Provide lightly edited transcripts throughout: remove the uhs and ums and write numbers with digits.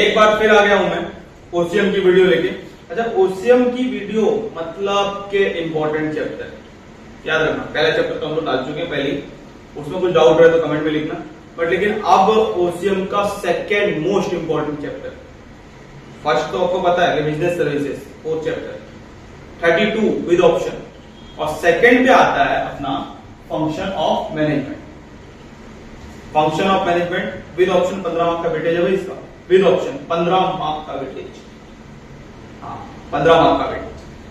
एक बार फिर आ गया हूं मैं ओसीएम की वीडियो लेके। अच्छा, ओसीएम की वीडियो मतलब के इंपॉर्टेंट चैप्टर याद रखना। पहला चैप्टर तो हम लोग डाल चुके हैं पहले, उसमें कुछ डाउट रहे तो कमेंट में लिखना। बट लेकिन अब ओसीएम का second most important chapter, first तो आपको पता है कि business services, fourth chapter 32 with option, और सेकेंड पे आता है अपना function of management. Function of management with option 15 mark का वेटेज है भाई इसका, विद ऑप्शन 15 मार्क का वेटेज। हाँ, 15 मार्क का वेटेज।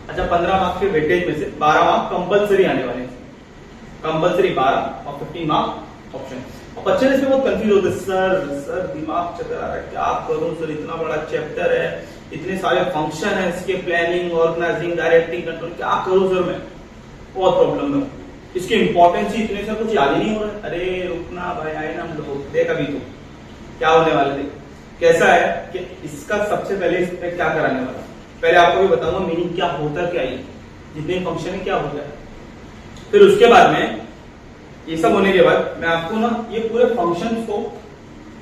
अच्छा, 15 मार्क के वेटेज में से 12 मार्क कंपलसरी आने वाले हैं, कंपलसरी 12 और 15 मार्क ऑप्शन। और बच्चे इसमें बहुत कंफ्यूज होते हैं, सर दिमाग चकर आ रहा है, क्या करूं सर, इतना बड़ा चैप्टर है, इतने सारे फंक्शन है इसके, प्लानिंग, ऑर्गेनाइजिंग, डायरेक्टिंग, कंट्रोल, क्या करूं सर मैं, बहुत प्रॉब्लम में। इसकी इंपॉर्टेंस ही इतने से कुछ याद ही नहीं हो रहा है। अरे रुकना भाई, आए ना हम लोग, देख अभी तो क्या होने वाले थे। कैसा है कि इसका सबसे पहले इस पे क्या कराने वाला, पहले आपको भी बताऊंगा मीनिंग क्या होता है, क्या ये जितने फंक्शन है क्या होता है। फिर उसके बाद में ये सब होने के बाद मैं आपको ना ये पूरे फंक्शंस को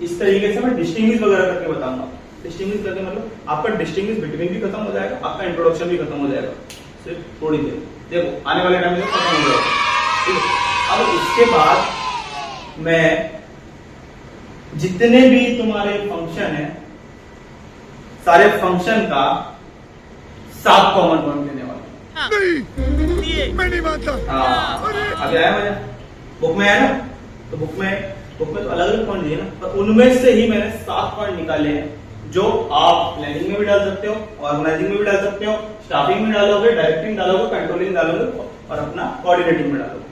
इस तरीके से मैं डिस्टिंग्विश वगैरह करके बताऊंगा। डिस्टिंग्विश करके मतलब आपका डिस्टिंग्विश बिटवीन भी खत्म हो जाएगा, आपका इंट्रोडक्शन भी खत्म हो जाएगा, सिर्फ थोड़ी देर, देखो आने वाले टाइम में खत्म हो जाएगा। ठीक है, अब इसके बाद मैं जितने भी तुम्हारे फंक्शन है, सारे फंक्शन का 7 कॉमन पॉइंट देने वाला हूं। मैं नहीं मानता। अभी आया मजा, बुक में आया ना, तो बुक में तो अलग अलग पॉइंट दिए ना, पर उनमें से ही मैंने 7 पॉइंट निकाले हैं जो आप प्लानिंग में भी डाल सकते हो, ऑर्गेनाइजिंग में भी डाल सकते हो, स्टाफिंग में डालोगे, डायरेक्टिंग डालोगे, कंट्रोलिंग डालोगे और अपना कोऑर्डिनेटिंग में डालोगे।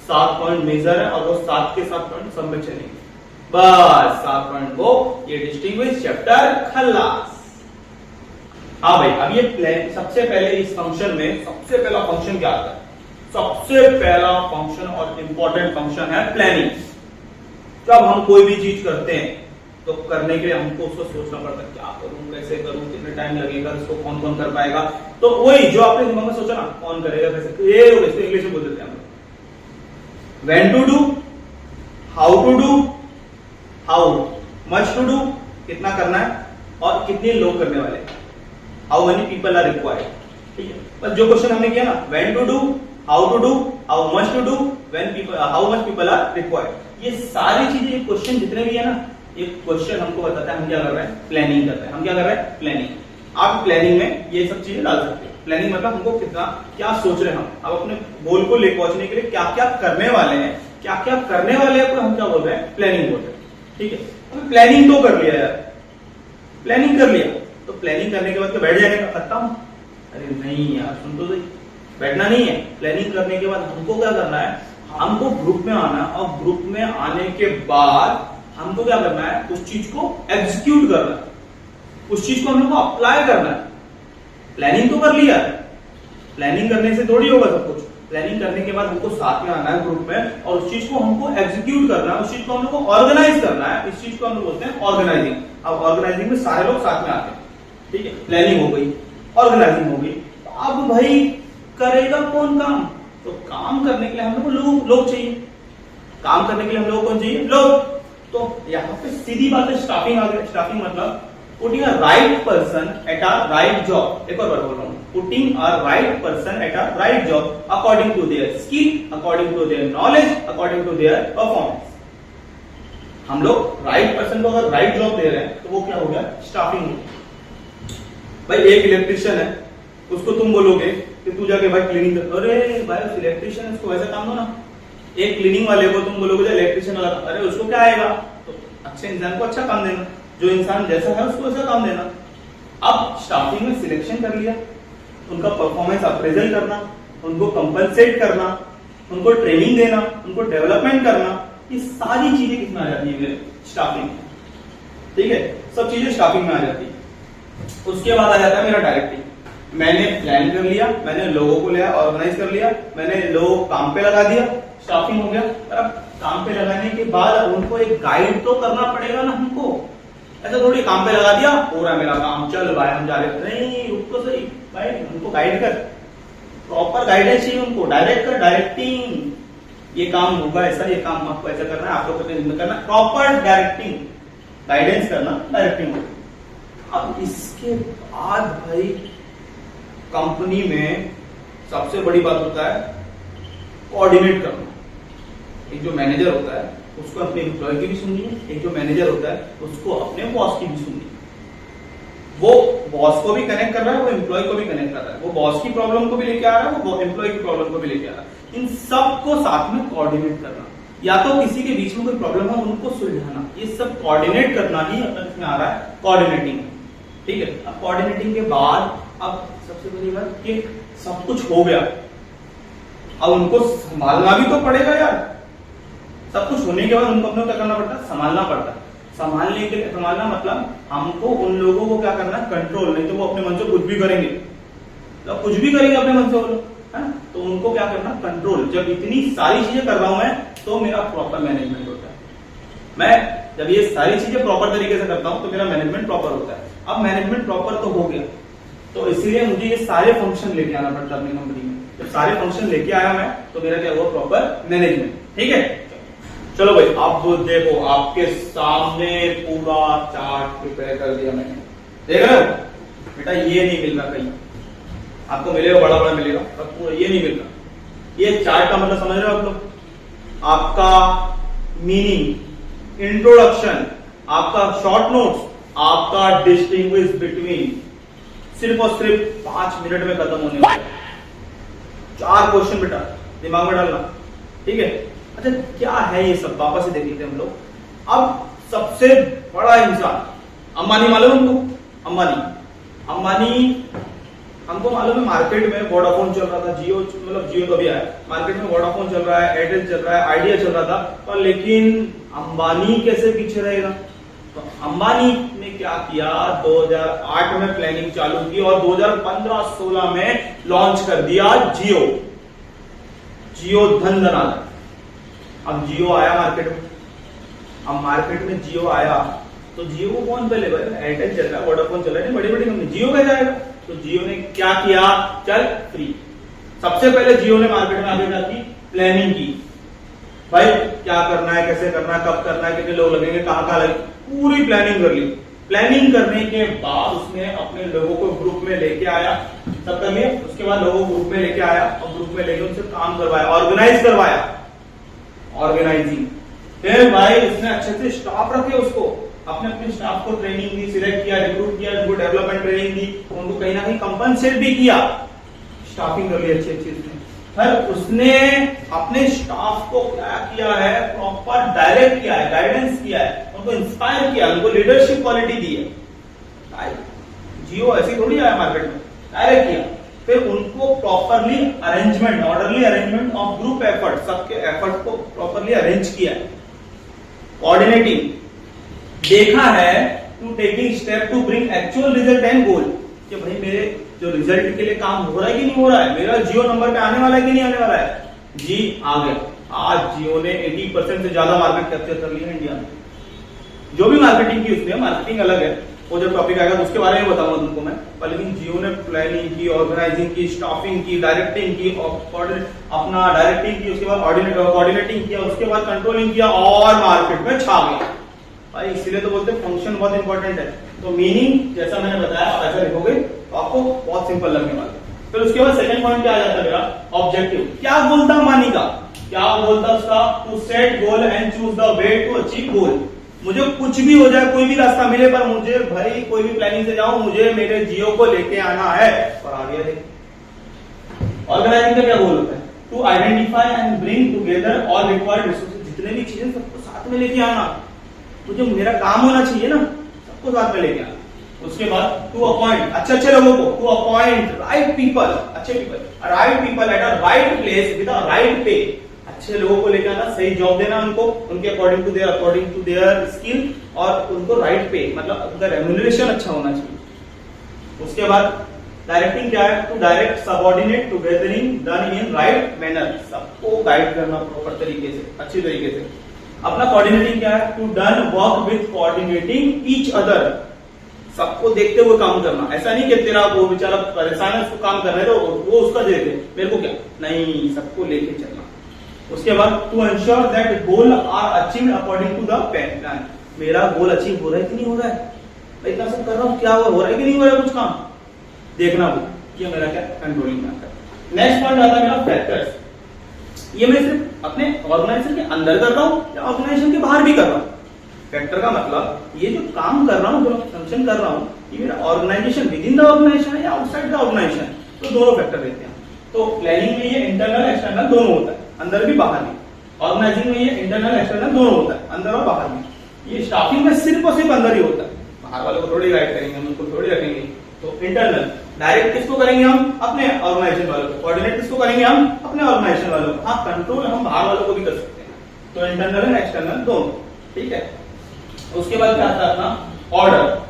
7 पॉइंट मेजर है और वो 7 के 7 पॉइंट सब में चलेंगे। बस 7 पॉइंट को ये डिस्टिंग्विश चैप्टर खल्लास। हाँ भाई, अब ये सबसे पहले इस फंक्शन में सबसे पहला फंक्शन क्या आता है? सबसे पहला फंक्शन और इंपॉर्टेंट फंक्शन है प्लानिंग। जब हम कोई भी चीज करते हैं तो करने के लिए हमको उसको सोचना पड़ता है, क्या करूं, कैसे करूं, कितने टाइम लगेगा, इसको कौन कौन कर पाएगा। तो वही जो आपने दिमाग में सोचा ना, कौन करेगा, कैसे, ये इसको इंग्लिश में बोल देते हैं हम लोग। When to do, how to do, how much to do, कितना करना है और कितने लोग करने वाले, how many people are required. ठीक है, पर जो क्वेश्चन हमने किया ना, when to do, how to do, how much to do, when people, how much people are required, ये सारी चीजें, क्वेश्चन जितने भी है ना, ये क्वेश्चन हमको बताता है हम क्या कर रहे हैं, प्लानिंग कर रहे हैं। हम क्या कर रहे हैं, प्लानिंग। आप प्लानिंग में ये सब चीजें डाल सकते हो। प्लानिंग मतलब हमको कितना क्या सोच रहे हैं, हम अब अपने गोल को ले पहुंचने के लिए क्या क्या करने वाले हैं, क्या क्या करने वाले हैं, हम क्या बोल रहे हैं, प्लानिंग बोल रहे हैं। ठीक है, अब प्लानिंग तो कर लिया यार, प्लानिंग कर लिया, तो प्लानिंग करने के बाद तो बैठ जाने का खत्म। अरे नहीं यार, सुन तो सही, बैठना नहीं है। प्लानिंग करने के बाद हमको क्या करना है, हमको ग्रुप में आना, और ग्रुप में आने के बाद हमको क्या करना है, उस चीज को एग्जीक्यूट करना है, उस चीज को हम लोग को अप्लाई करना है। प्लानिंग तो कर लिया, प्लानिंग करने से थोड़ी होगा सब कुछ। प्लानिंग करने के बाद हमको साथ में आना है ग्रुप में, और उस चीज को हमको एग्जीक्यूट करना है, उस चीज को हम लोग को ऑर्गेनाइज करना है। इस चीज को हम लोग बोलते हैं ऑर्गेनाइजिंग। अब ऑर्गेनाइजिंग में सारे लोग साथ में आते हैं। ठीक है, प्लानिंग हो गई, ऑर्गेनाइजिंग हो गई, तो अब भाई करेगा कौन काम? तो काम करने के लिए हम लोग लोग चाहिए। काम करने के लिए हम लोग कौन चाहिए? लोग। तो यहाँ पे सीधी बात है, स्टाफिंग आ गई। स्टाफिंग मतलब putting a right person at a right job. एक और बार बोल रहा हूँ, putting a right person at a right job according to their skill, according to their knowledge, according to their performance. हम लोग राइट पर्सन को अगर राइट जॉब दे रहे हैं तो वो क्या हो गया, स्टाफिंग। भाई एक इलेक्ट्रिशियन है, उसको तुम बोलोगे कि तू जाके भाई क्लीनिंग कर, अरे भाई उस इलेक्ट्रिशियन उसको वैसा काम दो ना। एक क्लीनिंग वाले को तुम बोलोगे इलेक्ट्रिशियन वाला, अरे उसको क्या आएगा? तो अच्छे इंसान को अच्छा काम देना, जो इंसान जैसा है उसको वैसा काम देना। अब स्टाफिंग में सिलेक्शन कर लिया, उनका परफॉर्मेंस अप्रेजल करना, उनको कंपनसेट करना, उनको ट्रेनिंग देना, उनको डेवलपमेंट करना, ये सारी चीजें किसमें आ जाती है मेरे, स्टाफिंग। ठीक है, सब चीजें स्टाफिंग में आ जाती है। उसके बाद आ जाता है मेरा डायरेक्टिंग। मैंने प्लान कर लिया, मैंने लोगों को लिया, ऑर्गेनाइज कर लिया, मैंने लोगों को काम पे लगा दिया, स्टाफिंग हो गया। पर अब काम पे लगाने के बाद उनको एक गाइड तो करना पड़ेगा ना हमको। ऐसा थोड़ी काम पे लगा दिया, पूरा मेरा काम चल भाई हम जा रहे, नहीं रुक तो सही भाई, उनको गाइड कर, प्रॉपर गाइडेंस चाहिए उनको, डायरेक्ट कर, डायरेक्टिंग। ये काम होगा ऐसा, ये काम आपको ऐसा करना है, आपको करना है, प्रॉपर डायरेक्टिंग, गाइडेंस करना, डायरेक्टिंग। अब इसके बाद भाई कंपनी में सबसे बड़ी बात होता है कोऑर्डिनेट करना। एक जो मैनेजर होता है उसको अपने एम्प्लॉय की भी सुननी है, एक जो मैनेजर होता है उसको अपने बॉस की भी सुननी है। वो बॉस को भी कनेक्ट कर रहा है, वो एम्प्लॉय को भी कनेक्ट कर रहा है, वो बॉस की प्रॉब्लम को भी लेके आ रहा है, वो एम्प्लॉय की प्रॉब्लम को भी लेके आ रहा है। इन सबको साथ में कोऑर्डिनेट करना, या तो किसी के बीच में कोई प्रॉब्लम है उनको सुलझाना, ये सब कोऑर्डिनेट करना ही इसमें आ रहा है कोऑर्डिनेटिंग। ठीक है, अब कोऑर्डिनेटिंग के बाद अब सबसे बड़ी बात कि सब कुछ हो गया, अब उनको संभालना भी तो पड़ेगा यार। सब कुछ होने के बाद उनको अपने क्या करना पड़ता है, संभालना पड़ता है। संभालने के लिए, संभालना मतलब हमको उन लोगों को क्या करना है, कंट्रोल। नहीं तो वो अपने मन से कुछ भी करेंगे, तो कुछ भी करेंगे अपने मन से वो लोग, है ना। तो उनको क्या करना, कंट्रोल। जब इतनी सारी चीजें कर रहा हूं मैं, तो मेरा प्रॉपर मैनेजमेंट होता है। मैं जब ये सारी चीजें प्रॉपर तरीके से करता हूं तो मेरा मैनेजमेंट प्रॉपर होता है। अब मैनेजमेंट प्रॉपर तो हो गया, तो इसलिए मुझे ये सारे फंक्शन लेके आना पड़ता है अपनी कंपनी में। जब सारे फंक्शन लेके आया मैं, तो मेरा क्या हुआ, प्रॉपर मैनेजमेंट। ठीक है, चलो भाई अब देखो आपके सामने पूरा चार्ट प्रिपेयर कर दिया मैंने, देख रहे हो बेटा। ये नहीं मिल रहा कहीं, आपको मिलेगा बड़ा बड़ा मिलेगा, पर पूरा ये नहीं मिल रहा। ये चार्ट का मतलब समझ रहे हो आप लोग, आपका मीनिंग, इंट्रोडक्शन, आपका शॉर्ट नोट्स, आपका डिस्टिंग्विश बिटवीन, सिर्फ और सिर्फ 5 मिनट में खत्म होने वाला है। 4 क्वेश्चन बेटा दिमाग में डालना, ठीक है। अच्छा क्या है ये सब, वापस से देख लेते हैं हम लोग। अब सबसे बड़ा इंसान अंबानी, मालूम हमको, अंबानी हमको मालूम है। मार्केट में वोडाफोन चल रहा था, जियो, मतलब जियो तो भी आया, मार्केट में वोडाफोन चल रहा है, एयरटेल चल रहा है, आइडिया चल रहा था, पर लेकिन अंबानी कैसे पीछे रहेगा। तो अंबानी ने क्या किया, 2008 में प्लानिंग चालू की और 2015-16 में लॉन्च कर दिया जियो धन धनाधन। अब जियो आया मार्केट में, अब मार्केट में जियो आया तो जियो को कौन पहले, एयरटेल चल रहा है, वोडाफोन चल रहा है, बड़ी बड़ी कंपनी, जियो कैसे आएगा। तो जियो ने क्या किया, चल फ्री। सबसे पहले जियो ने मार्केट में आगे क्या की, प्लानिंग की। भाई क्या करना है, कैसे करना है, कब करना है, कितने लोग लगेंगे, कहां लगे, पूरी प्लानिंग कर ली। प्लानिंग करने के बाद उसने अपने लोगों को ग्रुप में लेके आया, सब कर लिया। उसके बाद लोगों को ग्रुप में लेके आया और ग्रुप में लेके उनसे काम करवाया, ऑर्गेनाइज करवाया, ऑर्गेनाइजिंग। फिर भाई उसने अच्छे से स्टाफ रखे, उसको अपने स्टाफ को ट्रेनिंग दी, सिलेक्ट किया, रिक्रूट किया, उनको डेवलपमेंट ट्रेनिंग दी, उनको कहीं ना कहीं कंपनसेट भी किया, स्टाफिंग कर ली अच्छी अच्छी उसने। फिर उसने अपने स्टाफ को क्या किया है, प्रॉपर डायरेक्ट किया है, गाइडेंस किया है, उनको इंस्पायर किया, उनको लीडरशिप क्वालिटी दी है। जियो ऐसी थोड़ी आया मार्केट में, डायरेक्ट किया। फिर उनको properly arrangement, orderly arrangement of group effort, सबके एफर्ट को प्रॉपरली अरेंज किया है। कोऑर्डिनेटिंग, देखा है to taking step to bring actual result and goal, कि भाई मेरे जो रिजल्ट के लिए काम हो रहा है कि नहीं हो रहा है, मेरा जियो नंबर पे आने वाला है कि नहीं आने वाला है। जी आ गया। आज जियो ने 80% से ज्यादा मार्केट कैप्चर कर लिया इंडिया में। जो भी मार्केटिंग की उसने, मार्केटिंग अलग है, वो जब टॉपिक आएगा तो उसके बारे में बताऊंगा तुमको मैं। पर लेकिन जियो ने प्लानिंग की, ऑर्गेनाइजिंग की, स्टाफिंग की, डायरेक्टिंग की, अपना डायरेक्टिंग की, उसके बाद कोऑर्डिनेटिंग किया, उसके बाद कंट्रोलिंग किया और मार्केट में छा गया भाई। इसीलिए तो बोलते हैं फंक्शन बहुत इंपॉर्टेंट है। तो मीनिंग जैसा मैंने बताया आप ऐसा लिखोगे तो आपको बहुत सिंपल लगने वाला है। फिर उसके बाद सेकंड पॉइंट क्या आ जाता है मेरा, ऑब्जेक्टिव। क्या गोल था अंबानी का, क्या गोल था उसका, to set goal and choose the way to achieve goal. मुझे कुछ भी हो जाए, कोई भी रास्ता मिले, पर मुझे भाई कोई भी प्लानिंग से जाऊं, मुझे मेरे जियो को लेके आना है। और आ गया देख। ऑर्गेनाइजिंग का क्या गोल होता है, to identify and bring together all required resources, जितने भी चीजें सबको साथ में लेके आना। मुझे मेरा काम होना चाहिए ना, सबको साथ में लेके आना। उसके बाद टू अपॉइंट, अच्छे लोगों को, टू अपॉइंट राइट पीपल, अच्छे people, right people at a right place with a right पे। अच्छे लोगों को लेकर आना, सही जॉब देना उनको, उनके अकॉर्डिंग टू देयर स्किल, और उनको राइट पे, मतलब उनका रेम्यूनरेशन अच्छा होना चाहिए। उसके बाद डायरेक्टिंग क्या है, to direct subordinate togethering done in right manner, सबको गाइड करना प्रॉपर तरीके से, अच्छी तरीके से। अपना कोऑर्डिनेटिंग क्या है, to done work with coordinating each other, सबको देखते हुए काम करना। ऐसा नहीं कि तेरा वो बेचारा परेशान है, उसको काम कर रहे तो वो उसका दे दे, मेरे को क्या, नहीं, सबको लेके चलना। उसके बाद to ensure that goal are achieved according to the plan, मेरा गोल अचीव हो रहा है कि नहीं हो रहा है। भाई इतना सब कर रहा हूँ, क्या हो रहा है कि नहीं हो रहा है कुछ काम, देखना वो, ये मेरा क्या कंट्रोलिंग में आता है। नेक्स्ट पॉइंट आता है मेरा फैक्टर्स। ये मैं सिर्फ अपने ऑर्गेनाइजेशन के अंदर कर रहा हूँ या ऑर्गेनाइजेशन के बाहर भी कर रहा हूँ। फैक्टर का मतलब ये जो काम कर रहा हूँ, जो फंक्शन कर रहा हूँ, ये मेरा organisation within the organisation है या आउटसाइड द ऑर्गेनाइजेशन, तो दोनों फैक्टर रहते हैं। तो प्लानिंग में ये इंटरनल एक्सटर्नल दोनों होता है, अंदर भी बाहर भी। ऑर्गेनाइजिंग में ये इंटरनल एक्सटर्नल दोनों होता है, अंदर और बाहर भी। ये स्टाफिंग में सिर्फ और सिर्फ अंदर ही होता है, बाहर वालों को थोड़ी गाइड करेंगे हम, उनको थोड़ी रखेंगे। तो इंटरनल डायरेक्ट किसको करेंगे हम, अपने ऑर्गेनाइजेशन वालों को। कोऑर्डिनेट किसको करेंगे हम, अपने ऑर्गेनाइजेशन वालों को। हाँ, कंट्रोल हम बाहर वालों को भी कर सकते हैं। तो इंटरनल एंड एक्सटर्नल दोनों, ठीक है। उसके बाद क्या आता है अपना ऑर्डर।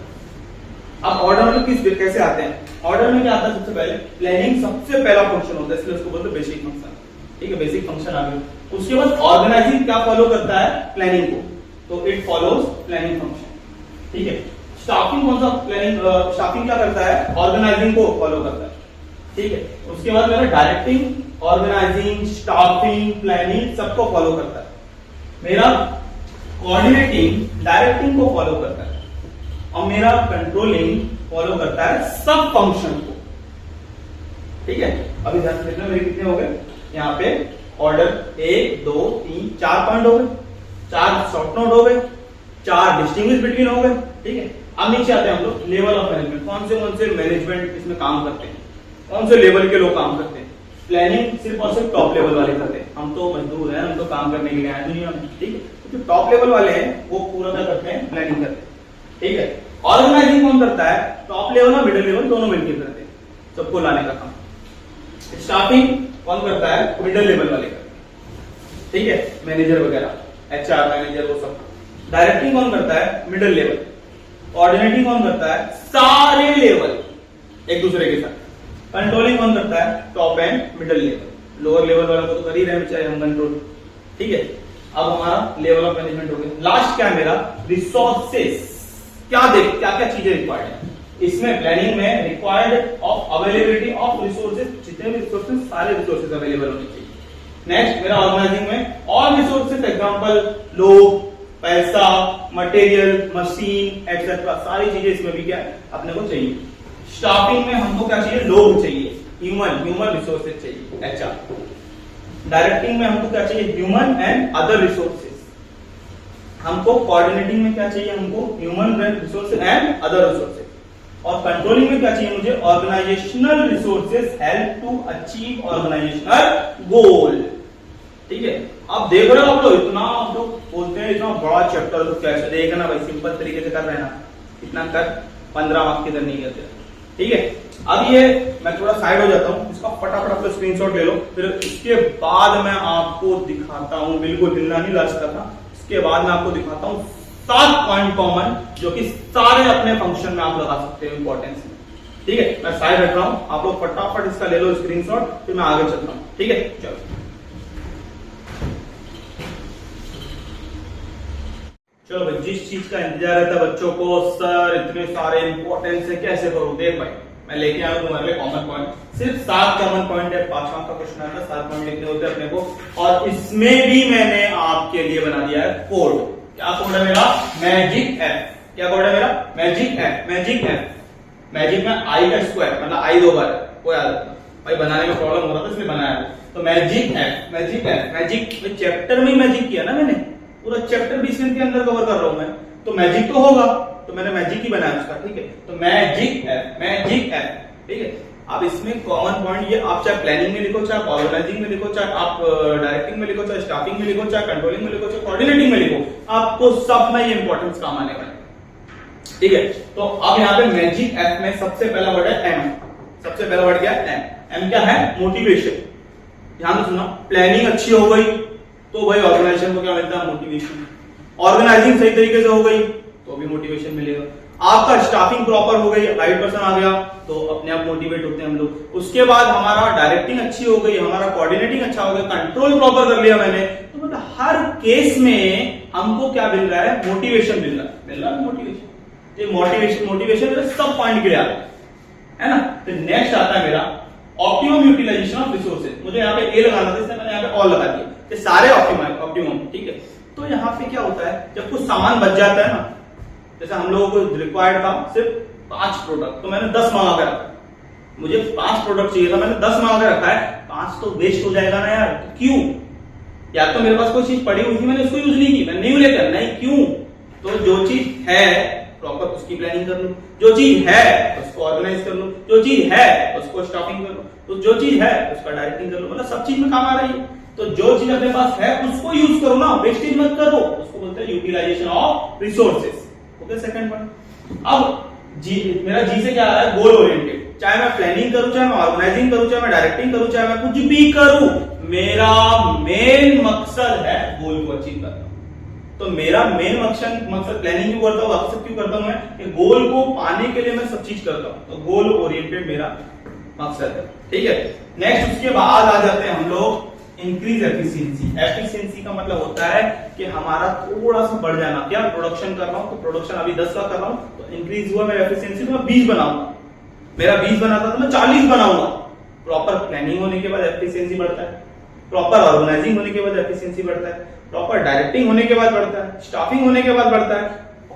अब ऑर्डर में कैसे आते हैं, ऑर्डर में क्या आता है, सबसे पहले प्लानिंग सबसे पहला फंक्शन होता है, इसलिए उसको बोलते हैं बेसिक फंक्शन, ठीक है, बेसिक फंक्शन आ गया। उसके बाद ऑर्गेनाइजिंग क्या फॉलो करता है, प्लानिंग को, तो इट फॉलोज प्लानिंग फंक्शन, ठीक है। स्टाफिंग कौन सा, प्लानिंग स्टाफिंग क्या करता है, ऑर्गेनाइजिंग को फॉलो करता है, ठीक है। उसके बाद मेरा डायरेक्टिंग, ऑर्गेनाइजिंग, स्टाफिंग, प्लानिंग सबको फॉलो करता है। मेरा कोऑर्डिनेटिंग डायरेक्टिंग को फॉलो करता है और मेरा कंट्रोलिंग फॉलो करता है सब फंक्शन को, ठीक है। अभी ध्यान से देखना, मेरे कितने हो गए यहाँ पे ऑर्डर, 1 2 3 4 पॉइंट हो गए, 4 शॉर्ट नोट हो गए, 4 डिस्टिंग्विश बिटवीन हो गए, ठीक है। अब नीचे आते हैं हम लोग लेवल ऑफ मैनेजमेंट। कौन से मैनेजमेंट इसमें काम करते हैं, कौन से लेवल के लोग काम करते हैं। प्लानिंग सिर्फ और सिर्फ टॉप लेवल वाले करते हैं, हम तो मजदूर हैं, हम तो काम करने के लिए आए दुनिया में, ठीक है। जो टॉप लेवल वाले हैं वो पूरा क्या करते हैं, प्लानिंग करते हैं, ठीक है। ऑर्गेनाइजिंग कौन करता है, टॉप लेवल और मिडिल लेवल दोनों मिलकर करते हैं, सबको लाने का काम। स्टाफिंग कौन करता है, मिडिल लेवल वाले करते हैं, ठीक है, मैनेजर वगैरह, एचआर मैनेजर वो सब। डायरेक्टिंग कौन करता है, मिडिल लेवल। कोऑर्डिनेटिंग कौन करता है, सारे लेवल एक दूसरे के साथ। कंट्रोलिंग कौन करता है, top and middle level. Lower level वालों को तो कर ही रहे बेचारे हम कंट्रोल, ठीक है। अब हमारा लेवल ऑफ मैनेजमेंट हो गया। लास्ट क्या है मेरा, रिसोर्सेस। क्या क्या चीजें रिक्वायर्ड है इसमें, प्लानिंग में required of availability of resources, जितने भी रिसोर्सेज सारे रिसोर्सेज अवेलेबल होने चाहिए। नेक्स्ट मेरा ऑर्गेनाइजिंग में ऑल रिसोर्सेज, एग्जांपल लोग, पैसा, मटेरियल, मशीन एक्सेट्रा, सारी चीजें इसमें भी क्या अपने को चाहिए। स्टाफिंग में हमको क्या चाहिए, लोग चाहिए, ह्यूमन रिसोर्सेज चाहिए, एचआर। डायरेक्टिंग में हमको क्या चाहिए, ह्यूमन एंड अदर रिसोर्सेज। हमको कोऑर्डिनेटिंग में क्या चाहिए, हमको human resources and other resources. और कंट्रोलिंग में क्या चाहिए मुझे, organisational resources help to achieve organisational goal, ठीक है। आप देख रहे हो, आप लोग इतना आप लोग बोलते हैं इतना बड़ा चैप्टर, तो कैसे देखना भाई, सिंपल तरीके से कर रहे हैं ना, इतना कर 15 मार्क्स की तरह नहीं करते, ठीक है। अब ये मैं थोड़ा साइड हो जाता हूं, इसका फटाफट आप लोग स्क्रीनशॉट ले लो, फिर इसके बाद मैं आपको दिखाता हूं, बिल्कुल हिलना नहीं लास्ट था, इसके बाद मैं आपको दिखाता हूं 7 पॉइंट कॉमन जो कि सारे अपने फंक्शन में आप लगा सकते हो इंपॉर्टेंस में, ठीक है। मैं साइड हट रहा हूं, आप लोग फटाफट इसका ले लो स्क्रीनशॉट, फिर मैं आगे चलता हूं, ठीक है। चलो भाई, जिस चीज का इंतजार रहता है बच्चों को, सर इतने सारे इंपॉर्टेंस है कैसे करूं, देख भाई मैं लेके आया हूं तुम्हारे लिए कॉमन पॉइंट, सिर्फ 7 कॉमन पॉइंट है। 5 मार्क्स का क्वेश्चन आता है, 7 पॉइंट लिखने होते हैं अपने को, और इसमें भी मैंने आपके लिए बना दिया है कोड। क्या कोड है मेरा, मैजिक एफ। क्या कोड है मेरा, magic F. Magic F, magic में आई का स्क्वायर, मतलब आई 2 बार वो याद रखना भाई, बनाने में प्रॉब्लम हो रहा था इसलिए बनाया। तो magic F, magic F, magic chapter में मैजिक किया ना मैंने, पूरा चैप्टर 20 मिनट के अंदर कवर कर रहा हूं मैं, तो मैजिक तो होगा, तो मैंने मैजिक ही बनाया उसका, ठीक है। तो मैजिक एफ, मैजिक एफ, ठीक है। अब इसमें कॉमन पॉइंट ये, आप चाहे प्लानिंग में लिखो, चाहे ऑर्गेनाइजिंग में लिखो, चाहे आप डायरेक्टिंग में लिखो, चाहे स्टाफिंग में लिखो, चाहे कंट्रोलिंग में लिखो, चाहे कोऑर्डिनेटिंग में लिखो, आपको सब में ये इंपॉर्टेंस काम आने वाले, ठीक है। तो अब यहाँ पे मैजिक एफ में सबसे पहला वर्ड है एम। सबसे पहला वर्ड क्या है, एम। एम क्या है, मोटिवेशन। ध्यान से सुना, प्लानिंग अच्छी हो गई तो भाई ऑर्गेनाइजेशन को क्या मिलता है, मोटिवेशन। ऑर्गेनाइजिंग सही तरीके से हो गई तो भी मोटिवेशन मिलेगा। आपका स्टाफिंग प्रॉपर हो गई, राइट पर्सन आ गया तो अपने आप मोटिवेट होते हैं हम लोग। उसके बाद हमारा डायरेक्टिंग अच्छी हो गई, हमारा कोऑर्डिनेटिंग अच्छा हो गया, कंट्रोल प्रॉपर कर लिया मैंने, तो मतलब हर केस में हमको क्या मिल रहा है, मोटिवेशन मिल रहा है मोटिवेशन। ये मोटिवेशन मेरे सब पॉइंट के लिए आता है ना। तो नेक्स्ट आता है मेरा ऑप्टिमम यूटिलाइजेशन ऑफ रिसोर्सेज। मुझे यहाँ पे ए लगाना था, इसलिए मैंने यहाँ पे ऑल लगा दिया, ये सारे ऑप्टिमम, ठीक है। तो यहाँ पे क्या होता है, जब कुछ सामान बच जाता है ना, जैसे हम लोगों को रिक्वायर्ड था सिर्फ 5 प्रोडक्ट, तो मैंने 10 मंगा के रखा। मुझे 5 प्रोडक्ट चाहिए था, मैंने 10 मंगा के रखा है, 5 तो वेस्ट हो जाएगा ना यार। तो क्यों? या तो मेरे पास कोई चीज पड़ी हुई थी, मैंने उसको यूज नहीं की, मैं न्यू लेकर नहीं, क्यों? तो जो चीज है प्रॉपर उसकी प्लानिंग कर लो, जो चीज है उसको ऑर्गेनाइज कर लो, जो चीज है उसको स्टॉकिंग कर लो, तो जो चीज है उसका डायरेक्टिंग कर लो, मतलब सब चीज में काम आ रही है। तो जो चीज अपने पास है उसको यूज करो ना, वेस्टेज मत करो, उसको बोलते हैं utilisation of resources. Okay, second point. अब मेरा जी से क्या आ रहा है? Goal oriented. चाहे मैं प्लानिंग करूं, चाहे मैं ऑर्गेनाइजिंग करूं, चाहे मैं डायरेक्टिंग करूं, चाहे मैं कुछ भी करूं, मेरा मेन मकसद है गोल को अचीव करना। तो मेरा मेन मकसद प्लानिंग क्यों करता हूं, अक्सर क्यों करता हूं मैं, कि गोल को पाने के लिए मैं सब चीज करता हूं। तो गोल ओरिएंटेड मेरा मकसद है, ठीक है। नेक्स्ट उसके बाद आ जाते हैं हम लोग इंक्रीज एफिशिएंसी। एफिशिएंसी का मतलब होता है कि हमारा थोड़ा सा बढ़ जाना। क्या प्रोडक्शन कर रहा हूं, तो प्रोडक्शन अभी 10 का कर रहा हूं, तो इंक्रीज हुआ मेरा एफिशिएंसी, तो मैं 20 बनाऊंगा। मेरा 20 बना था तो मैं 40 बनाऊंगा। प्रॉपर प्लानिंग होने के बाद एफिशिएंसी बढ़ता है, प्रॉपर ऑर्गेनाइजिंग होने के बाद एफिशिएंसी बढ़ता है, प्रॉपर डायरेक्टिंग होने के बाद बढ़ता है, स्टाफिंग होने के बाद बढ़ता है,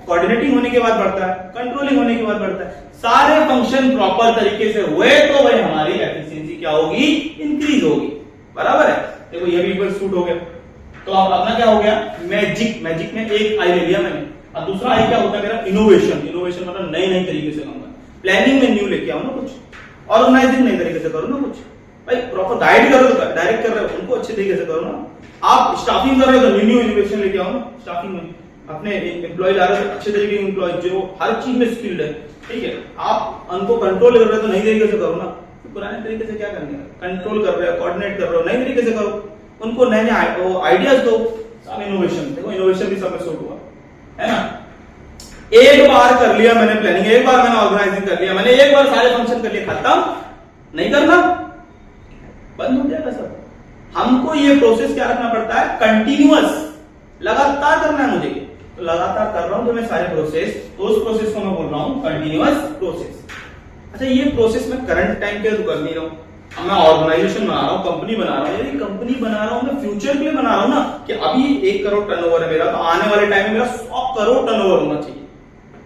कोऑर्डिनेटिंग होने के बाद बढ़ता है, कंट्रोलिंग होने के बाद बढ़ता है। सारे फंक्शन प्रॉपर तरीके से हुए तो भाई हमारी एफिशिएंसी क्या होगी? इंक्रीज होगी। बराबर है। देखो ये भी इक्वल सूट हो गया। तो अब अपना क्या हो गया? मैजिक। मैजिक में एक आई ले लिया मैंने। अब दूसरा आई क्या होता है मेरा? इनोवेशन। इनोवेशन मतलब नए नए तरीके से करूंगा। प्लानिंग में न्यू लेके आओ ना कुछ, ऑर्गेनाइजिंग नए तरीके से करो ना कुछ। भाई प्रॉपर गाइड करो, डायरेक्ट कर रहे हो उनको अच्छे तरीके से करो ना। आप स्टाफिंग कर रहे हो तो न्यू इनोवेशन लेके आओ ना। स्टाफिंग में अपने एम्प्लॉय ला रहे हो, अच्छे तरीके के एम्प्लॉय जो हर चीज में स्किल्ड है, ठीक है। आप उनको कंट्रोल कर रहे हो तो नई तरीके से करो ना। पुराने तरीके से क्या करने का? कंट्रोल कर रहे हो, कोऑर्डिनेट कर रहे हो, नए तरीके से करो, उनको नए नए आइडियाज दो। सब इनोवेशन। देखो इनोवेशन भी सब में सूट हुआ है ना। एक बार कर लिया मैंने प्लानिंग, एक बार मैंने ऑर्गेनाइजिंग कर लिया, मैंने एक बार सारे फंक्शन कर लिए, खत्म नहीं करना, बंद हो जाएगा सब। हमको ये प्रोसेस क्या रखना पड़ता है? कंटिन्यूअस, लगातार करना है मुझे। तो लगातार कर रहा हूं तो मैं सारे प्रोसेस, तो उस प्रोसेस को मैं बोल रहा हूं कंटिन्यूअस प्रोसेस। अच्छा, ये प्रोसेस मैं करंट टाइम के लिए तो कर नहीं रहा हूं। अब मैं ऑर्गेनाइजेशन बना रहा हूं, कंपनी बना रहा हूं। यदि कंपनी बना रहा हूं मैं फ्यूचर के लिए बना रहा हूं ना, कि अभी 1 करोड़ टर्नओवर है मेरा, तो आने वाले टाइम में मेरा 100 करोड़ टर्नओवर होना चाहिए।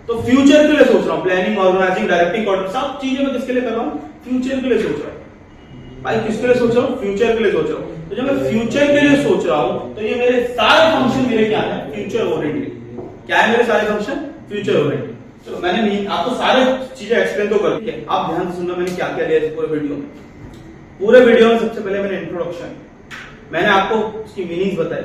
तो फ्यूचर के लिए सोच रहा हूं। प्लानिंग, ऑर्गेनाइजिंग, डायरेक्टिंग, सब चीजें मैं किसके लिए कर रहा हूं? फ्यूचर के लिए सोच रहा हूं। भाई किसके लिए सोच रहा हूं? फ्यूचर के लिए सोच रहा हूं। तो जब मैं फ्यूचर के लिए सोच रहा हूं तो ये मेरे सारे फंक्शन मेरे क्या है? Future oriented. क्या है मेरे सारे फंक्शन? Future oriented. चलो मैंने आपको सारे चीजें एक्सप्लेन तो कर दी है। आप ध्यान से सुनना मैंने क्या क्या लिया इस पूरे वीडियो में। पूरे वीडियो में सबसे पहले मैंने इंट्रोडक्शन, मैंने आपको उसकी मीनिंग्स बताई,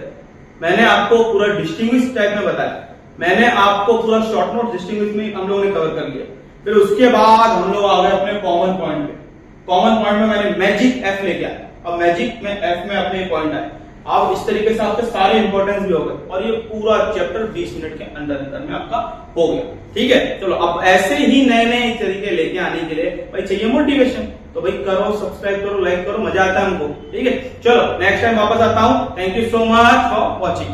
मैंने आपको पूरा डिस्टिंग्विश टाइप में बताया, मैंने आपको पूरा शॉर्ट नोट डिस्टिंग्विश में हम लोगों ने कवर कर लिया। फिर उसके बाद हम लोग आ गए अपने कॉमन पॉइंट पे। कॉमन पॉइंट में मैंने मैजिक एफ लेके आया। अब मैजिक में एफ में अपने पॉइंट आए। अब इस तरीके से आपके सारे इंपॉर्टेंस भी हो गए और ये पूरा चैप्टर 20 मिनट के अंदर में आपका हो गया। ठीक है, चलो अब ऐसे ही नए नए तरीके लेके आने के लिए भाई चाहिए मोटिवेशन। तो भाई करो, सब्सक्राइब करो, लाइक करो, मजा आता है हमको। ठीक है, चलो नेक्स्ट टाइम वापस आता हूं। Thank you so much for watching.